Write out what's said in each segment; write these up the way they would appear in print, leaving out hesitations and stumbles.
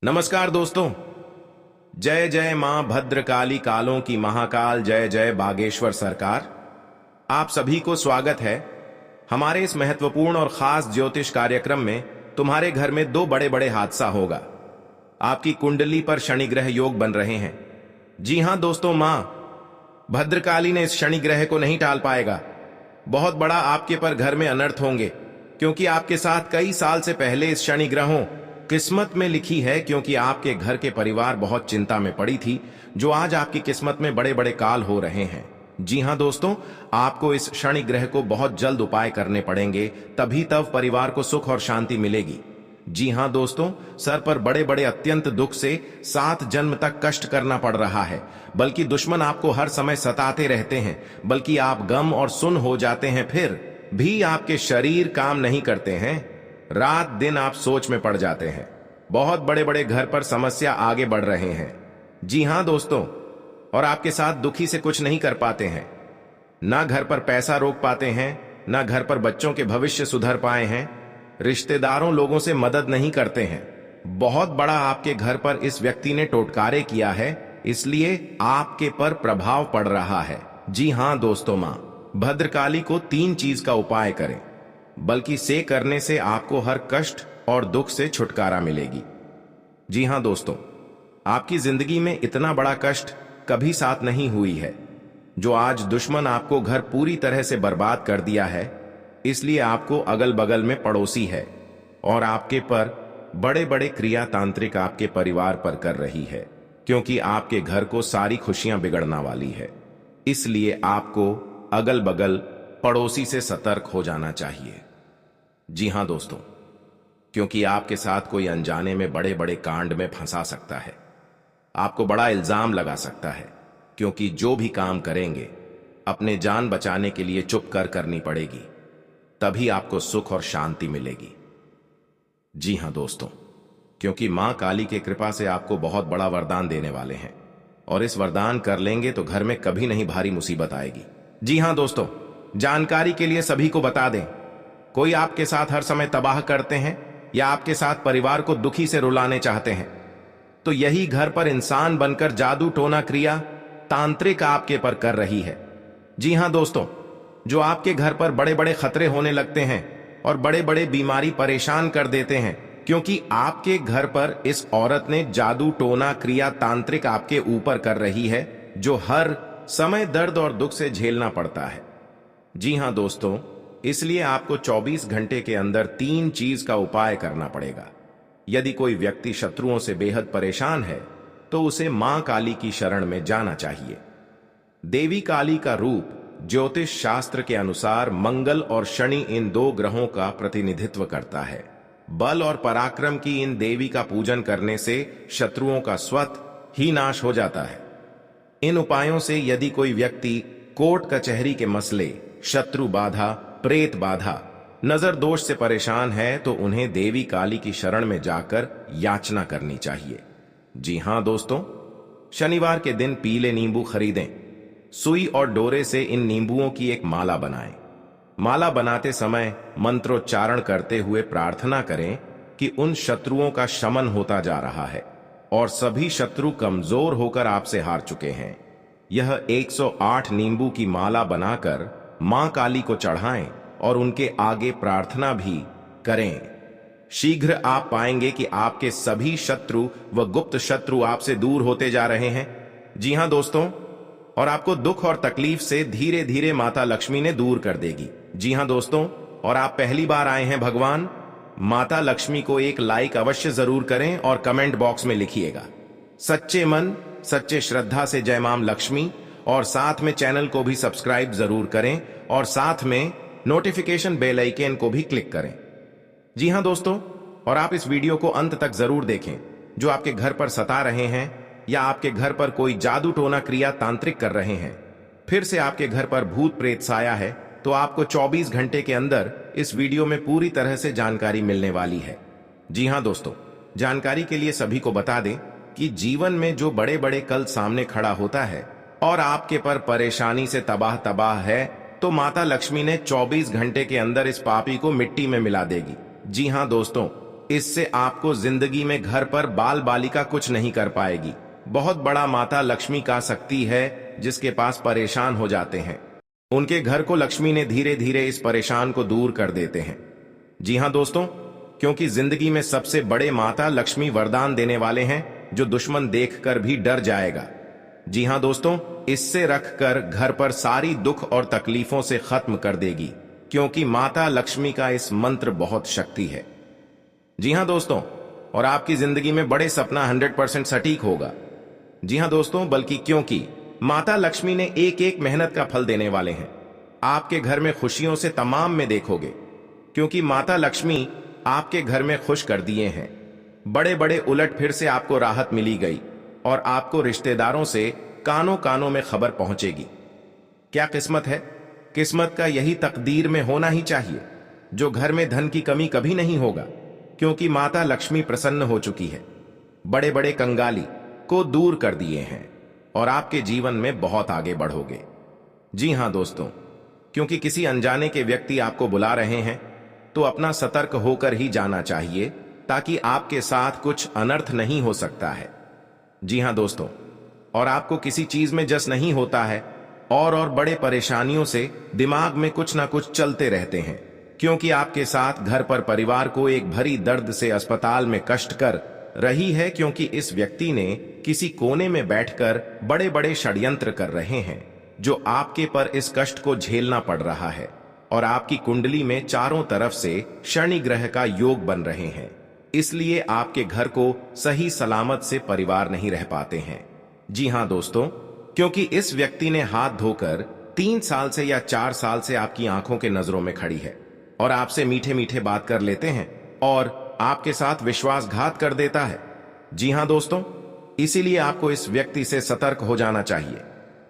नमस्कार दोस्तों। जय जय मां भद्रकाली कालों की महाकाल, जय जय बागेश्वर सरकार। आप सभी को स्वागत है हमारे इस महत्वपूर्ण और खास ज्योतिष कार्यक्रम में। तुम्हारे घर में दो बड़े बड़े हादसा होगा। आपकी कुंडली पर शनि ग्रह योग बन रहे हैं। जी हां दोस्तों, मां भद्रकाली ने इस शनि ग्रह को नहीं टाल पाएगा। बहुत बड़ा आपके पर घर में अनर्थ होंगे, क्योंकि आपके साथ कई साल से पहले इस शनि ग्रहों किस्मत में लिखी है, क्योंकि आपके घर के परिवार बहुत चिंता में पड़ी थी, जो आज आपकी किस्मत में बड़े बड़े काल हो रहे हैं। जी हां दोस्तों, आपको इस शनि ग्रह को बहुत जल्द उपाय करने पड़ेंगे, तभी तब परिवार को सुख और शांति मिलेगी। जी हां दोस्तों, सर पर बड़े बड़े अत्यंत दुख से 7 जन्म तक कष्ट करना पड़ रहा है, बल्कि दुश्मन आपको हर समय सताते रहते हैं, बल्कि आप गम और सुन्न हो जाते हैं। फिर भी आपके शरीर काम नहीं करते हैं। रात दिन आप सोच में पड़ जाते हैं। बहुत बड़े बड़े घर पर समस्या आगे बढ़ रहे हैं। जी हां दोस्तों, और आपके साथ दुखी से कुछ नहीं कर पाते हैं। ना घर पर पैसा रोक पाते हैं, ना घर पर बच्चों के भविष्य सुधर पाए हैं। रिश्तेदारों लोगों से मदद नहीं करते हैं। बहुत बड़ा आपके घर पर इस व्यक्ति ने टोटकारे किया है, इसलिए आपके पर प्रभाव पड़ रहा है। जी हां दोस्तों, मां भद्रकाली को 3 चीज का उपाय करें, बल्कि से करने से आपको हर कष्ट और दुख से छुटकारा मिलेगी। जी हां दोस्तों, आपकी जिंदगी में इतना बड़ा कष्ट कभी साथ नहीं हुई है, जो आज दुश्मन आपको घर पूरी तरह से बर्बाद कर दिया है। इसलिए आपको अगल बगल में पड़ोसी है, और आपके पर बड़े बड़े क्रिया तांत्रिक आपके परिवार पर कर रही है, क्योंकि आपके घर को सारी खुशियां बिगड़ना वाली है। इसलिए आपको अगल बगल पड़ोसी से सतर्क हो जाना चाहिए। जी हां दोस्तों, क्योंकि आपके साथ कोई अनजाने में बड़े बड़े कांड में फंसा सकता है, आपको बड़ा इल्जाम लगा सकता है, क्योंकि जो भी काम करेंगे अपने जान बचाने के लिए चुप कर करनी पड़ेगी, तभी आपको सुख और शांति मिलेगी। जी हां दोस्तों, क्योंकि मां काली के कृपा से आपको बहुत बड़ा वरदान देने वाले हैं, और इस वरदान कर लेंगे तो घर में कभी नहीं भारी मुसीबत आएगी। जी हां दोस्तों, जानकारी के लिए सभी को बता दें, कोई आपके साथ हर समय तबाह करते हैं या आपके साथ परिवार को दुखी से रुलाने चाहते हैं, तो यही घर पर इंसान बनकर जादू टोना क्रिया तांत्रिक आपके पर कर रही है। जी हां दोस्तों, जो आपके घर पर बड़े बड़े खतरे होने लगते हैं और बड़े बड़े बीमारी परेशान कर देते हैं, क्योंकि आपके घर पर इस औरत ने जादू टोना क्रिया तांत्रिक आपके ऊपर कर रही है, जो हर समय दर्द और दुख से झेलना पड़ता है। जी हां दोस्तों, इसलिए आपको 24 घंटे के अंदर 3 चीज का उपाय करना पड़ेगा। यदि कोई व्यक्ति शत्रुओं से बेहद परेशान है, तो उसे मां काली की शरण में जाना चाहिए। देवी काली का रूप ज्योतिष शास्त्र के अनुसार मंगल और शनि इन 2 ग्रहों का प्रतिनिधित्व करता है। बल और पराक्रम की इन देवी का पूजन करने से शत्रुओं का स्वतः ही नाश हो जाता है। इन उपायों से यदि कोई व्यक्ति कोर्ट कचहरी के मसले, शत्रु बाधा, प्रेत बाधा, नजर दोष से परेशान है, तो उन्हें देवी काली की शरण में जाकर याचना करनी चाहिए। जी हां दोस्तों, शनिवार के दिन पीले नींबू खरीदें। सुई और डोरे से इन नींबुओं की एक माला बनाएं। माला बनाते समय मंत्रोच्चारण करते हुए प्रार्थना करें कि उन शत्रुओं का शमन होता जा रहा है और सभी शत्रु कमजोर होकर आपसे हार चुके हैं। यह 108 नींबू की माला बनाकर मां काली को चढ़ाएं और उनके आगे प्रार्थना भी करें। शीघ्र आप पाएंगे कि आपके सभी शत्रु व गुप्त शत्रु आपसे दूर होते जा रहे हैं। जी हां दोस्तों, और आपको दुख और तकलीफ से धीरे धीरे माता लक्ष्मी ने दूर कर देगी। जी हां दोस्तों, और आप पहली बार आए हैं भगवान माता लक्ष्मी को एक लाइक अवश्य जरूर करें और कमेंट बॉक्स में लिखिएगा सच्चे मन सच्चे श्रद्धा से जय मां लक्ष्मी, और साथ में चैनल को भी सब्सक्राइब जरूर करें और साथ में नोटिफिकेशन बेल आइकन को भी क्लिक करें। जी हां दोस्तों, और आप इस वीडियो को अंत तक जरूर देखें। जो आपके घर पर सता रहे हैं या आपके घर पर कोई जादू टोना क्रिया तांत्रिक कर रहे हैं, फिर से आपके घर पर भूत प्रेत साया है, तो आपको 24 घंटे के अंदर इस वीडियो में पूरी तरह से जानकारी मिलने वाली है। जी हां दोस्तों, जानकारी के लिए सभी को बता दें कि जीवन में जो बड़े बड़े कल सामने खड़ा होता है और आपके पर परेशानी से तबाह है, तो माता लक्ष्मी ने 24 घंटे के अंदर इस पापी को मिट्टी में मिला देगी। जी हां दोस्तों, इससे आपको जिंदगी में घर पर बाल बालिका कुछ नहीं कर पाएगी। बहुत बड़ा माता लक्ष्मी का शक्ति है जिसके पास परेशान हो जाते हैं, उनके घर को लक्ष्मी ने धीरे धीरे इस परेशान को दूर कर देते हैं। जी हां दोस्तों, क्योंकि जिंदगी में सबसे बड़े माता लक्ष्मी वरदान देने वाले हैं जो दुश्मन देखकर भी डर जाएगा। जी हां दोस्तों, इससे रखकर घर पर सारी दुख और तकलीफों से खत्म कर देगी, क्योंकि माता लक्ष्मी का इस मंत्र बहुत शक्ति है। जी हां दोस्तों, और आपकी जिंदगी में बड़े सपना 100% सटीक होगा। जी हां दोस्तों, बल्कि क्योंकि माता लक्ष्मी ने एक एक मेहनत का फल देने वाले हैं। आपके घर में खुशियों से तमाम में देखोगे, क्योंकि माता लक्ष्मी आपके घर में खुश कर दिए हैं। बड़े बड़े उलट फिर से आपको राहत मिली गई और आपको रिश्तेदारों से कानों कानों में खबर पहुंचेगी। क्या किस्मत है? किस्मत का यही तकदीर में होना ही चाहिए, जो घर में धन की कमी कभी नहीं होगा, क्योंकि माता लक्ष्मी प्रसन्न हो चुकी है। बड़े बड़े कंगाली को दूर कर दिए हैं और आपके जीवन में बहुत आगे बढ़ोगे। जी हां दोस्तों, क्योंकि किसी अनजाने के व्यक्ति आपको बुला रहे हैं तो अपना सतर्क होकर ही जाना चाहिए, ताकि आपके साथ कुछ अनर्थ नहीं हो सकता है। जी हां दोस्तों, और आपको किसी चीज में जस नहीं होता है और बड़े परेशानियों से दिमाग में कुछ ना कुछ चलते रहते हैं, क्योंकि आपके साथ घर पर परिवार को एक भरी दर्द से अस्पताल में कष्ट कर रही है, क्योंकि इस व्यक्ति ने किसी कोने में बैठकर बड़े बड़े षड्यंत्र कर रहे हैं, जो आपके पर इस कष्ट को झेलना पड़ रहा है। और आपकी कुंडली में चारों तरफ से शनि ग्रह का योग बन रहे हैं, इसलिए आपके घर को सही सलामत से परिवार नहीं रह पाते हैं। जी हां दोस्तों, क्योंकि इस व्यक्ति ने हाथ धोकर 3 साल से या 4 साल से आपकी आंखों के नजरों में खड़ी है और आपसे मीठे मीठे बात कर लेते हैं और आपके साथ विश्वासघात कर देता है। जी हां दोस्तों, इसीलिए आपको इस व्यक्ति से सतर्क हो जाना चाहिए,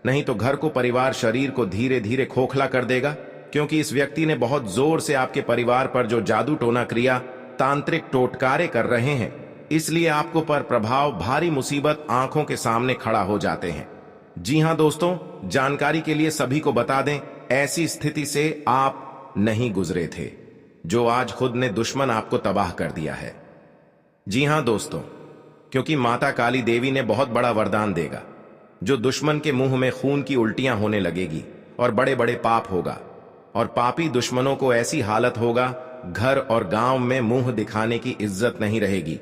नहीं तो घर को, परिवार, शरीर को धीरे धीरे खोखला कर देगा, क्योंकि इस व्यक्ति ने बहुत जोर से आपके परिवार पर जो जादू टोना क्रिया, तांत्रिक टोटकारे कर रहे हैं, इसलिए आपको पर प्रभाव, भारी मुसीबत आंखों के सामने खड़ा हो जाते हैं। जी हां दोस्तों, जानकारी के लिए सभी को बता दें, ऐसी स्थिति से आप नहीं गुजरे थे, जो आज खुद ने दुश्मन आपको तबाह कर दिया है। जी हां दोस्तों, क्योंकि माता काली देवी ने बहुत बड़ा वरदान देगा, जो दुश्मन के मुंह में खून की उल्टियां होने लगेगी और बड़े बड़े पाप होगा, और पापी दुश्मनों को ऐसी हालत होगा, घर और गांव में मुंह दिखाने की इज्जत नहीं रहेगी।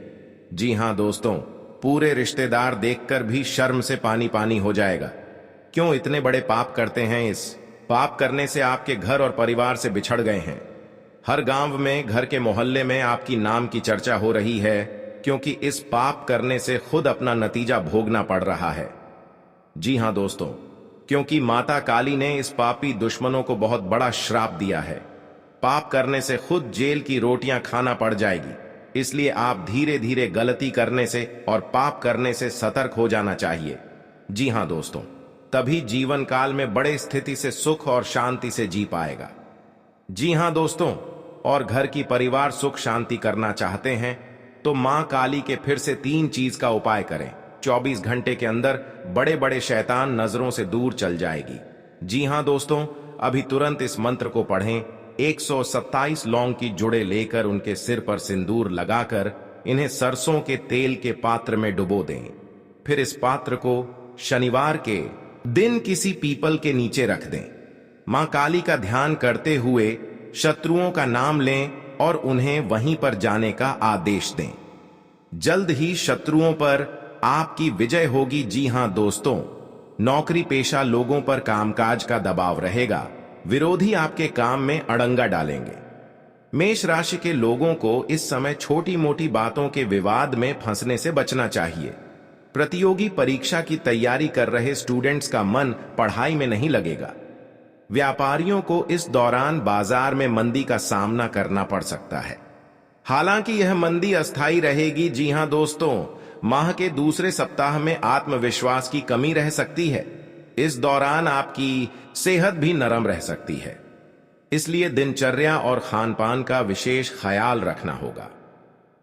जी हां दोस्तों, पूरे रिश्तेदार देखकर भी शर्म से पानी पानी हो जाएगा। क्यों इतने बड़े पाप करते हैं? इस पाप करने से आपके घर और परिवार से बिछड़ गए हैं। हर गांव में, घर के मोहल्ले में आपकी नाम की चर्चा हो रही है, क्योंकि इस पाप करने से खुद अपना नतीजा भोगना पड़ रहा है। जी हां दोस्तों, क्योंकि माता काली ने इस पापी दुश्मनों को बहुत बड़ा श्राप दिया है। पाप करने से खुद जेल की रोटियां खाना पड़ जाएगी, इसलिए आप धीरे धीरे गलती करने से और पाप करने से सतर्क हो जाना चाहिए। जी हां दोस्तों, तभी जीवन काल में बड़े स्थिति से सुख और शांति से जी पाएगा। जी हां दोस्तों, और घर की परिवार सुख शांति करना चाहते हैं तो मां काली के फिर से 3 चीज का उपाय करें। 24 घंटे के अंदर बड़े बड़े शैतान नजरों से दूर चल जाएगी। जी हां दोस्तों, अभी तुरंत इस मंत्र को पढ़ें। 127 लौंग की जुड़े लेकर उनके सिर पर सिंदूर लगाकर इन्हें सरसों के तेल के पात्र में डुबो दें। फिर इस पात्र को शनिवार के दिन किसी पीपल के नीचे रख दें। मां काली का ध्यान करते हुए शत्रुओं का नाम लें और उन्हें वहीं पर जाने का आदेश दें। जल्द ही शत्रुओं पर आपकी विजय होगी। जी हां दोस्तों, नौकरी पेशा लोगों पर कामकाज का दबाव रहेगा, विरोधी आपके काम में अड़ंगा डालेंगे। मेष राशि के लोगों को इस समय छोटी मोटी बातों के विवाद में फंसने से बचना चाहिए। प्रतियोगी परीक्षा की तैयारी कर रहे स्टूडेंट्स का मन पढ़ाई में नहीं लगेगा। व्यापारियों को इस दौरान बाजार में मंदी का सामना करना पड़ सकता है, हालांकि यह मंदी अस्थायी रहेगी। जी हां दोस्तों, माह के दूसरे सप्ताह में आत्मविश्वास की कमी रह सकती है। इस दौरान आपकी सेहत भी नरम रह सकती है, इसलिए दिनचर्या और खान पान का विशेष ख्याल रखना होगा।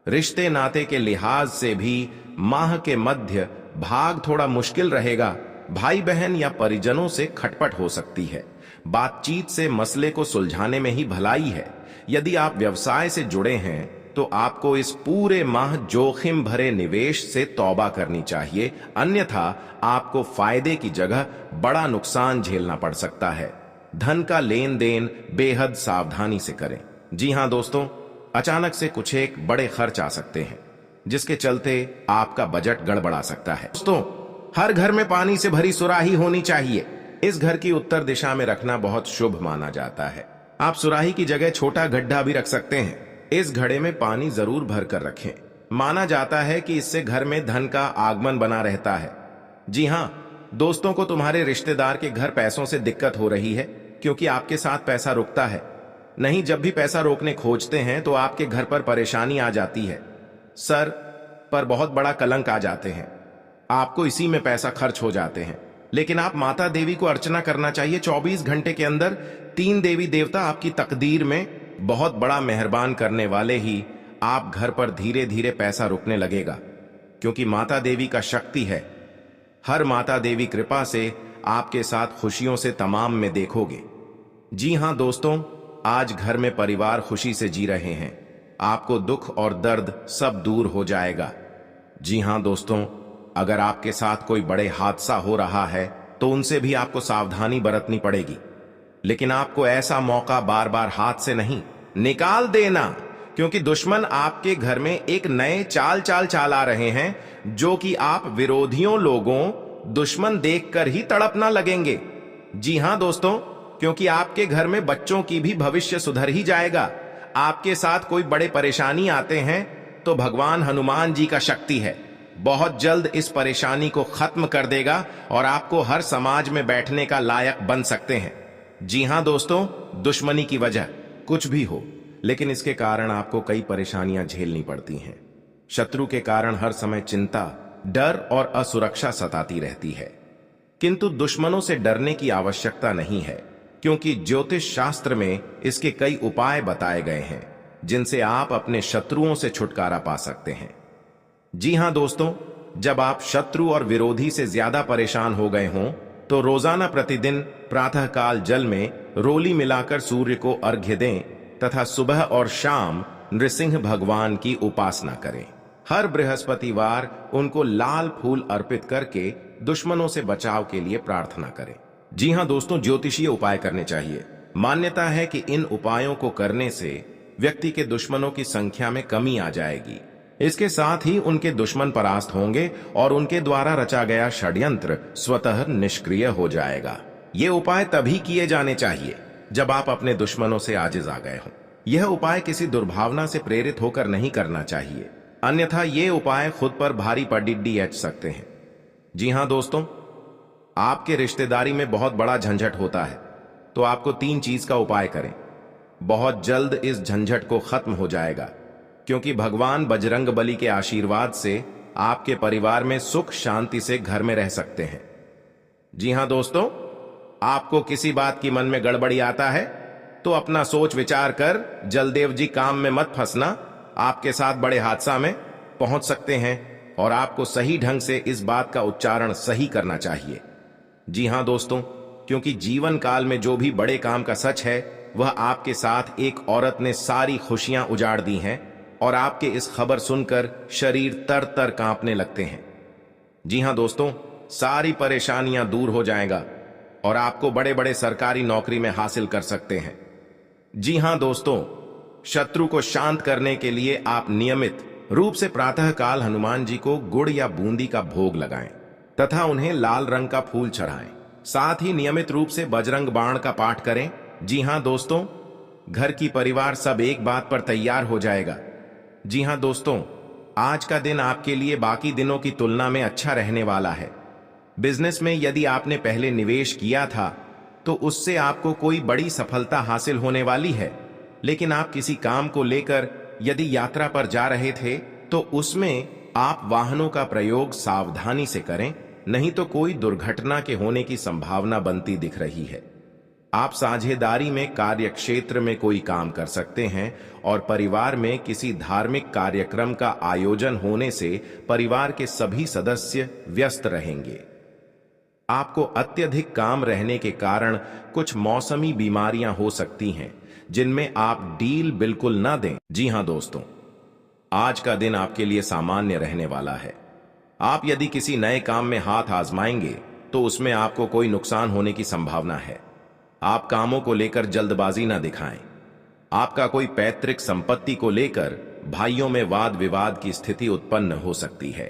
रिश्ते नाते के लिहाज से भी माह के मध्य भाग थोड़ा मुश्किल रहेगा। भाई बहन या परिजनों से खटपट हो सकती है। बातचीत से मसले को सुलझाने में ही भलाई है। यदि आप व्यवसाय से जुड़े हैं तो आपको इस पूरे माह जोखिम भरे निवेश से तौबा करनी चाहिए, अन्यथा आपको फायदे की जगह बड़ा नुकसान झेलना पड़ सकता है। धन का लेन देन बेहद सावधानी से करें। जी हां दोस्तों, अचानक से कुछ एक बड़े खर्च आ सकते हैं जिसके चलते आपका बजट गड़बड़ा सकता है। दोस्तों, हर घर में पानी से भरी सुराही होनी चाहिए। इस घर की उत्तर दिशा में रखना बहुत शुभ माना जाता है। आप सुराही की जगह छोटा गड्ढा भी रख सकते हैं। इस घड़े में पानी जरूर भर कर रखें। माना जाता है कि इससे घर में धन का आगमन बना रहता है। जी हां दोस्तों, को तुम्हारे रिश्तेदार के घर पैसों से दिक्कत हो रही है क्योंकि आपके साथ पैसा रुकता है। नहीं, जब भी पैसा रोकने खोजते हैं तो आपके घर पर परेशानी आ जाती है। सर पर बहुत बड़ा कलंक आ जाते हैं। आपको इसी में पैसा खर्च हो जाते हैं। लेकिन आप माता देवी को अर्चना करना चाहिए। 24 घंटे के अंदर 3 देवी देवता आपकी तकदीर में बहुत बड़ा मेहरबान करने वाले ही आप घर पर धीरे धीरे पैसा रुकने लगेगा, क्योंकि माता देवी का शक्ति है। हर माता देवी कृपा से आपके साथ खुशियों से तमाम में देखोगे। जी हां दोस्तों, आज घर में परिवार खुशी से जी रहे हैं। आपको दुख और दर्द सब दूर हो जाएगा। जी हां दोस्तों, अगर आपके साथ कोई बड़े हादसा हो रहा है तो उनसे भी आपको सावधानी बरतनी पड़ेगी। लेकिन आपको ऐसा मौका बार बार हाथ से नहीं निकाल देना, क्योंकि दुश्मन आपके घर में एक नए चाल आ रहे हैं जो कि आप विरोधियों लोगों दुश्मन देखकर ही तड़पना लगेंगे। जी हां दोस्तों, क्योंकि आपके घर में बच्चों की भी भविष्य सुधर ही जाएगा। आपके साथ कोई बड़े परेशानी आते हैं तो भगवान हनुमान जी का शक्ति है, बहुत जल्द इस परेशानी को खत्म कर देगा और आपको हर समाज में बैठने का लायक बन सकते हैं। जी हां दोस्तों, दुश्मनी की वजह कुछ भी हो, लेकिन इसके कारण आपको कई परेशानियां झेलनी पड़ती हैं। शत्रु के कारण हर समय चिंता, डर और असुरक्षा सताती रहती है। किंतु दुश्मनों से डरने की आवश्यकता नहीं है, क्योंकि ज्योतिष शास्त्र में इसके कई उपाय बताए गए हैं जिनसे आप अपने शत्रुओं से छुटकारा पा सकते हैं। जी हां दोस्तों, जब आप शत्रु और विरोधी से ज्यादा परेशान हो गए हों तो रोजाना प्रतिदिन प्रातःकाल जल में रोली मिलाकर सूर्य को अर्घ्य दें तथा सुबह और शाम नृसिंह भगवान की उपासना करें। हर बृहस्पतिवार उनको लाल फूल अर्पित करके दुश्मनों से बचाव के लिए प्रार्थना करें। जी हां दोस्तों, ज्योतिषीय उपाय करने चाहिए। मान्यता है कि इन उपायों को करने से व्यक्ति के दुश्मनों की संख्या में कमी आ जाएगी। इसके साथ ही उनके दुश्मन परास्त होंगे और उनके द्वारा रचा गया षड्यंत्र स्वतः निष्क्रिय हो जाएगा। ये उपाय तभी किए जाने चाहिए जब आप अपने दुश्मनों से आजिज आ गए हों। यह उपाय किसी दुर्भावना से प्रेरित होकर नहीं करना चाहिए, अन्यथा ये उपाय खुद पर भारी पड़िड्डी एच सकते हैं। जी हां दोस्तों, आपके रिश्तेदारी में बहुत बड़ा झंझट होता है तो आपको 3 चीज का उपाय करें। बहुत जल्द इस झंझट को खत्म हो जाएगा, क्योंकि भगवान बजरंगबली के आशीर्वाद से आपके परिवार में सुख शांति से घर में रह सकते हैं। जी हां दोस्तों, आपको किसी बात की मन में गड़बड़ी आता है तो अपना सोच विचार कर जलदेव जी काम में मत फंसना। आपके साथ बड़े हादसा में पहुंच सकते हैं और आपको सही ढंग से इस बात का उच्चारण सही करना चाहिए। जी हां दोस्तों, क्योंकि जीवन काल में जो भी बड़े काम का सच है वह आपके साथ एक औरत ने सारी खुशियां उजाड़ दी हैं और आपके इस खबर सुनकर शरीर तर तर कांपने लगते हैं। जी हां दोस्तों, सारी परेशानियां दूर हो जाएगा और आपको बड़े बड़े सरकारी नौकरी में हासिल कर सकते हैं। जी हां दोस्तों, शत्रु को शांत करने के लिए आप नियमित रूप से प्रातःकाल हनुमान जी को गुड़ या बूंदी का भोग लगाएं तथा उन्हें लाल रंग का फूल चढ़ाएं। साथ ही नियमित रूप से बजरंग बाण का पाठ करें। जी हां दोस्तों, घर की परिवार सब एक बात पर तैयार हो जाएगा। जी हां दोस्तों, आज का दिन आपके लिए बाकी दिनों की तुलना में अच्छा रहने वाला है। बिजनेस में यदि आपने पहले निवेश किया था तो उससे आपको कोई बड़ी सफलता हासिल होने वाली है, लेकिन आप किसी काम को लेकर यदि यात्रा पर जा रहे थे तो उसमें आप वाहनों का प्रयोग सावधानी से करें, नहीं तो कोई दुर्घटना के होने की संभावना बनती दिख रही है। आप साझेदारी में कार्य क्षेत्र में कोई काम कर सकते हैं और परिवार में किसी धार्मिक कार्यक्रम का आयोजन होने से परिवार के सभी सदस्य व्यस्त रहेंगे। आपको अत्यधिक काम रहने के कारण कुछ मौसमी बीमारियां हो सकती हैं, जिनमें आप डील बिल्कुल ना दें। जी हां दोस्तों, आज का दिन आपके लिए सामान्य रहने वाला है। आप यदि किसी नए काम में हाथ आजमाएंगे तो उसमें आपको कोई नुकसान होने की संभावना है। आप कामों को लेकर जल्दबाजी ना दिखाएं। आपका कोई पैतृक संपत्ति को लेकर भाइयों में वाद विवाद की स्थिति उत्पन्न हो सकती है।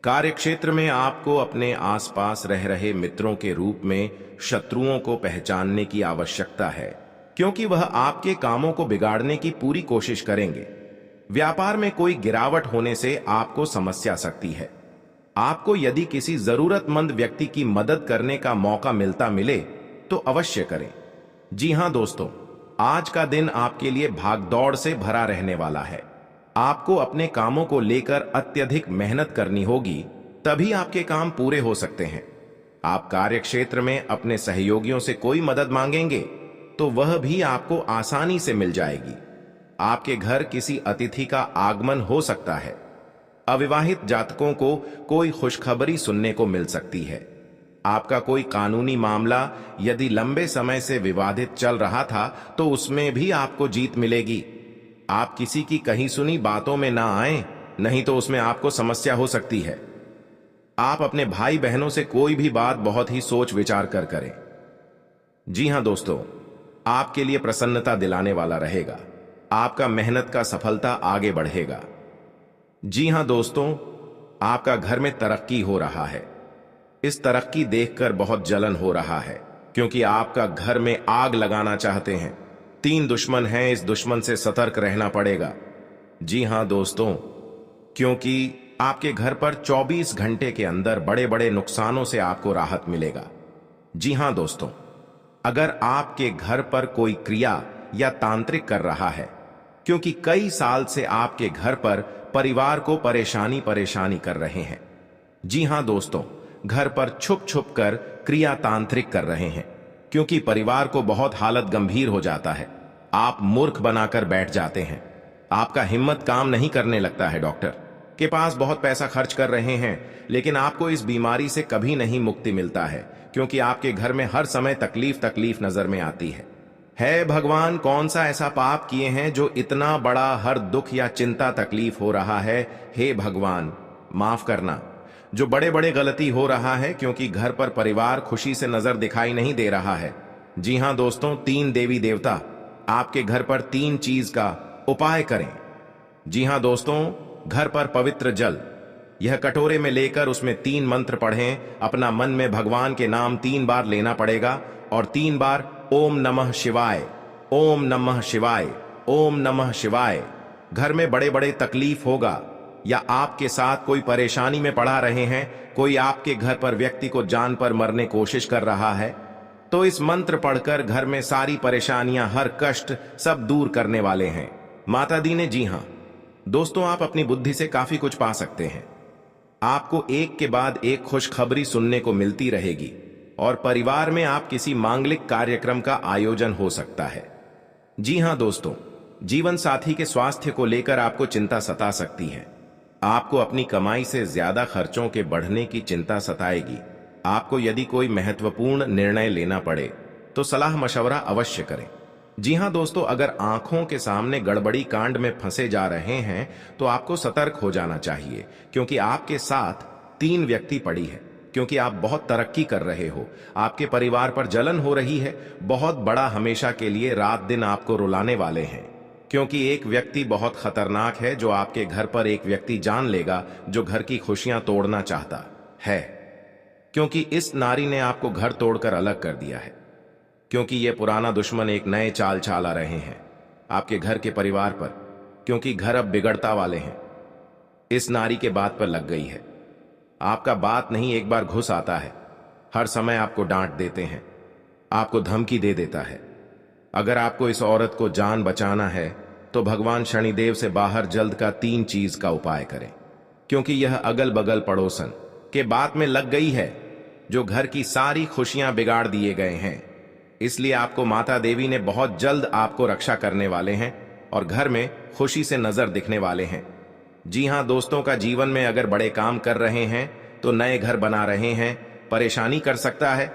कार्यक्षेत्र में आपको अपने आसपास रह रहे मित्रों के रूप में शत्रुओं को पहचानने की आवश्यकता है, क्योंकि वह आपके कामों को बिगाड़ने की पूरी कोशिश करेंगे। व्यापार में कोई गिरावट होने से आपको समस्या आ सकती है। आपको यदि किसी जरूरतमंद व्यक्ति की मदद करने का मौका मिले तो अवश्य करें। जी हां दोस्तों, आज का दिन आपके लिए भागदौड़ से भरा रहने वाला है। आपको अपने कामों को लेकर अत्यधिक मेहनत करनी होगी, तभी आपके काम पूरे हो सकते हैं। आप कार्यक्षेत्र में अपने सहयोगियों से कोई मदद मांगेंगे तो वह भी आपको आसानी से मिल जाएगी। आपके घर किसी अतिथि का आगमन हो सकता है। अविवाहित जातकों को कोई खुशखबरी सुनने को मिल सकती है। आपका कोई कानूनी मामला यदि लंबे समय से विवादित चल रहा था तो उसमें भी आपको जीत मिलेगी। आप किसी की कही सुनी बातों में ना आए, नहीं तो उसमें आपको समस्या हो सकती है। आप अपने भाई बहनों से कोई भी बात बहुत ही सोच विचार कर करें। जी हां दोस्तों, आपके लिए प्रसन्नता दिलाने वाला रहेगा। आपका मेहनत का सफलता आगे बढ़ेगा। जी हां दोस्तों, आपका घर में तरक्की हो रहा है। इस तरक्की देखकर बहुत जलन हो रहा है, क्योंकि आपका घर में आग लगाना चाहते हैं। 3 दुश्मन हैं, इस दुश्मन से सतर्क रहना पड़ेगा। जी हां दोस्तों, क्योंकि आपके घर पर 24 घंटे के अंदर बड़े बड़े नुकसानों से आपको राहत मिलेगा। जी हां दोस्तों, अगर आपके घर पर कोई क्रिया या तांत्रिक कर रहा है, क्योंकि कई साल से आपके घर पर परिवार को परेशानी कर रहे हैं। जी हां दोस्तों, घर पर छुप छुप कर क्रिया तांत्रिक कर रहे हैं, क्योंकि परिवार को बहुत हालत गंभीर हो जाता है। आप मूर्ख बनाकर बैठ जाते हैं। आपका हिम्मत काम नहीं करने लगता है। डॉक्टर के पास बहुत पैसा खर्च कर रहे हैं, लेकिन आपको इस बीमारी से कभी नहीं मुक्ति मिलता है, क्योंकि आपके घर में हर समय तकलीफ नजर में आती है। भगवान, कौन सा ऐसा पाप किए हैं जो इतना बड़ा हर दुख या चिंता तकलीफ हो रहा है। हे भगवान, माफ करना। जो बड़े बड़े गलती हो रहा है, क्योंकि घर पर परिवार खुशी से नजर दिखाई नहीं दे रहा है। जी हां दोस्तों, 3 देवी देवता आपके घर पर 3 चीज का उपाय करें। जी हां दोस्तों, घर पर पवित्र जल यह कटोरे में लेकर उसमें 3 मंत्र पढ़ें। अपना मन में भगवान के नाम 3 बार लेना पड़ेगा और 3 बार ओम नमः शिवाय, ओम नमः शिवाय, ओम नमः शिवाय। घर में बड़े बड़े तकलीफ होगा या आपके साथ कोई परेशानी में पड़ा रहे हैं, कोई आपके घर पर व्यक्ति को जान पर मरने कोशिश कर रहा है, तो इस मंत्र पढ़कर घर में सारी परेशानियां, हर कष्ट सब दूर करने वाले हैं माता दी ने। जी हां दोस्तों, आप अपनी बुद्धि से काफी कुछ पा सकते हैं। आपको एक के बाद एक खुशखबरी सुनने को मिलती रहेगी और परिवार में आप किसी मांगलिक कार्यक्रम का आयोजन हो सकता है। जी हां दोस्तों, जीवन साथी के स्वास्थ्य को लेकर आपको चिंता सता सकती है। आपको अपनी कमाई से ज्यादा खर्चों के बढ़ने की चिंता सताएगी। आपको यदि कोई महत्वपूर्ण निर्णय लेना पड़े तो सलाह मशवरा अवश्य करें। जी हां दोस्तों, अगर आंखों के सामने गड़बड़ी कांड में फंसे जा रहे हैं तो आपको सतर्क हो जाना चाहिए, क्योंकि आपके साथ 3 व्यक्ति पड़ी है, क्योंकि आप बहुत तरक्की कर रहे हो। आपके परिवार पर जलन हो रही है। बहुत बड़ा हमेशा के लिए रात दिन आपको रुलाने वाले हैं, क्योंकि एक व्यक्ति बहुत खतरनाक है जो आपके घर पर एक व्यक्ति जान लेगा जो घर की खुशियां तोड़ना चाहता है, क्योंकि इस नारी ने आपको घर तोड़कर अलग कर दिया है। क्योंकि ये पुराना दुश्मन एक नए चाल आ रहे हैं आपके घर के परिवार पर, क्योंकि घर अब बिगड़ता वाले हैं। इस नारी के बात पर लग गई है। आपका बात नहीं एक बार घुस आता है। हर समय आपको डांट देते हैं, आपको धमकी दे देता है। अगर आपको इस औरत को जान बचाना है तो भगवान शनिदेव से बाहर जल्द का 3 चीज का उपाय करें, क्योंकि यह अगल बगल पड़ोसन के बात में लग गई है जो घर की सारी खुशियां बिगाड़ दिए गए हैं। इसलिए आपको माता देवी ने बहुत जल्द आपको रक्षा करने वाले हैं और घर में खुशी से नजर दिखने वाले हैं। जी हां दोस्तों, का जीवन में अगर बड़े काम कर रहे हैं तो नए घर बना रहे हैं, परेशानी कर सकता है।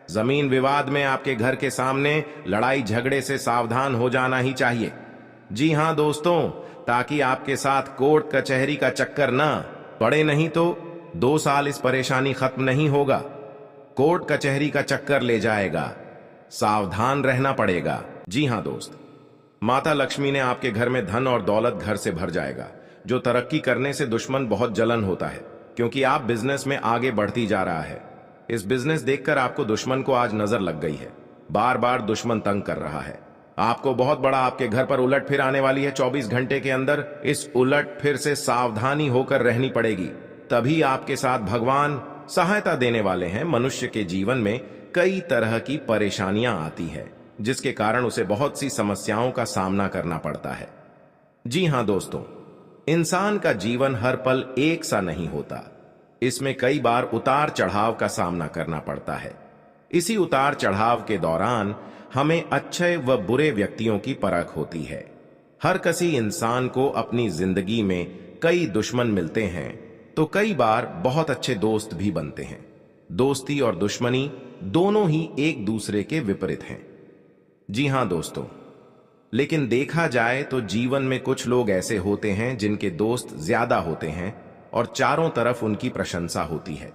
जमीन विवाद में आपके घर के सामने लड़ाई झगड़े से सावधान हो जाना ही चाहिए। जी हां दोस्तों, ताकि आपके साथ कोर्ट कचहरी का चक्कर ना पड़े, नहीं तो 2 साल इस परेशानी खत्म नहीं होगा। कोर्ट कचहरी का चक्कर ले जाएगा, सावधान रहना पड़ेगा। जी हां दोस्त, माता लक्ष्मी ने आपके घर में धन और दौलत घर से भर जाएगा। जो तरक्की करने से दुश्मन बहुत जलन होता है, क्योंकि आप बिजनेस में आगे बढ़ती जा रहा है। इस बिजनेस देखकर आपको दुश्मन को आज नजर लग गई है। बार बार दुश्मन तंग कर रहा है आपको। बहुत बड़ा आपके घर पर उलट फिर आने वाली है 24 घंटे के अंदर। इस उलट फिर से सावधानी होकर रहनी पड़ेगी, तभी आपके साथ भगवान सहायता देने वाले हैं। मनुष्य के जीवन में कई तरह की परेशानियां आती है, जिसके कारण उसे बहुत सी समस्याओं का सामना करना पड़ता है। जी हां दोस्तों, इंसान का जीवन हर पल एक सा नहीं होता। इसमें कई बार उतार चढ़ाव का सामना करना पड़ता है। इसी उतार चढ़ाव के दौरान हमें अच्छे व बुरे व्यक्तियों की परख होती है। हर किसी इंसान को अपनी जिंदगी में कई दुश्मन मिलते हैं, तो कई बार बहुत अच्छे दोस्त भी बनते हैं। दोस्ती और दुश्मनी दोनों ही एक दूसरे के विपरीत हैं। जी हां दोस्तों, लेकिन देखा जाए तो जीवन में कुछ लोग ऐसे होते हैं जिनके दोस्त ज्यादा होते हैं और चारों तरफ उनकी प्रशंसा होती है।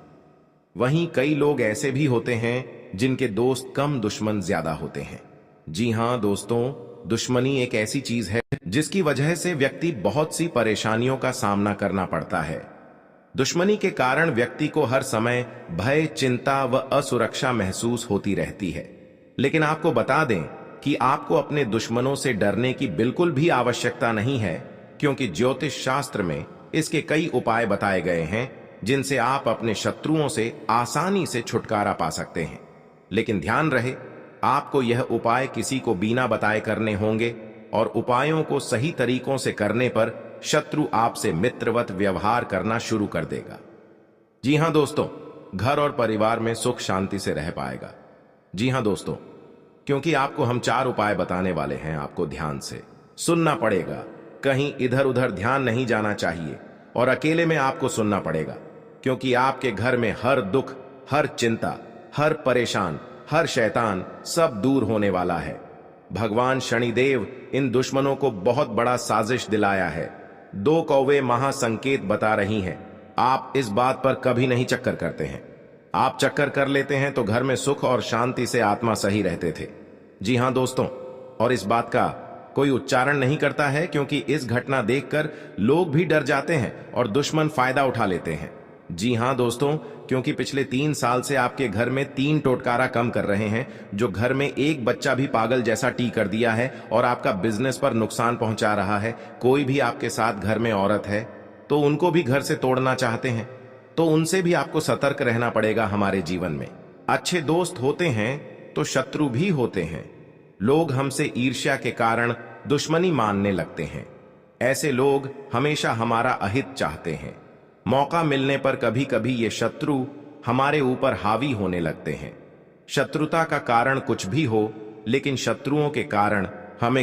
वहीं कई लोग ऐसे भी होते हैं जिनके दोस्त कम, दुश्मन ज्यादा होते हैं। जी हां दोस्तों, दुश्मनी एक ऐसी चीज है जिसकी वजह से व्यक्ति बहुत सी परेशानियों का सामना करना पड़ता है। दुश्मनी के कारण व्यक्ति को हर समय भय, चिंता व असुरक्षा महसूस होती रहती है। लेकिन आपको बता दें कि आपको अपने दुश्मनों से डरने की बिल्कुल भी आवश्यकता नहीं है, क्योंकि ज्योतिष शास्त्र में इसके कई उपाय बताए गए हैं जिनसे आप अपने शत्रुओं से आसानी से छुटकारा पा सकते हैं। लेकिन ध्यान रहे, आपको यह उपाय किसी को बिना बताए करने होंगे, और उपायों को सही तरीकों से करने पर शत्रु आपसे मित्रवत व्यवहार करना शुरू कर देगा। जी हां दोस्तों, घर और परिवार में सुख शांति से रह पाएगा। जी हां दोस्तों, क्योंकि आपको हम 4 उपाय बताने वाले हैं, आपको ध्यान से सुनना पड़ेगा। कहीं इधर उधर ध्यान नहीं जाना चाहिए और अकेले में आपको सुनना पड़ेगा, क्योंकि आपके घर में हर दुख, हर चिंता, हर परेशान, हर शैतान सब दूर होने वाला है। भगवान शनिदेव इन दुश्मनों को बहुत बड़ा साजिश दिलाया है। 2 कौवे महासंकेत बता रही हैं। आप इस बात पर कभी नहीं चक्कर करते हैं। आप चक्कर कर लेते हैं तो घर में सुख और शांति से आत्मा सही रहते थे। जी हां दोस्तों, और इस बात का कोई उच्चारण नहीं करता है, क्योंकि इस घटना देखकर लोग भी डर जाते हैं और दुश्मन फायदा उठा लेते हैं। जी हां दोस्तों, क्योंकि पिछले 3 साल से आपके घर में 3 टोटकारा कम कर रहे हैं, जो घर में एक बच्चा भी पागल जैसा टी कर दिया है और आपका बिजनेस पर नुकसान पहुंचा रहा है। कोई भी आपके साथ घर में औरत है तो उनको भी घर से तोड़ना चाहते हैं, तो उनसे भी आपको सतर्क रहना पड़ेगा। हमारे जीवन में अच्छे दोस्त होते हैं तो शत्रु भी होते हैं। लोग हमसे ईर्ष्या के कारण दुश्मनी मानने लगते हैं। ऐसे लोग हमेशा हमारा अहित चाहते हैं। मौका मिलने पर कभी कभी ये शत्रु हमारे ऊपर हावी होने लगते हैं। शत्रुता का कारण कुछ भी हो, लेकिन शत्रुओं के कारण हमें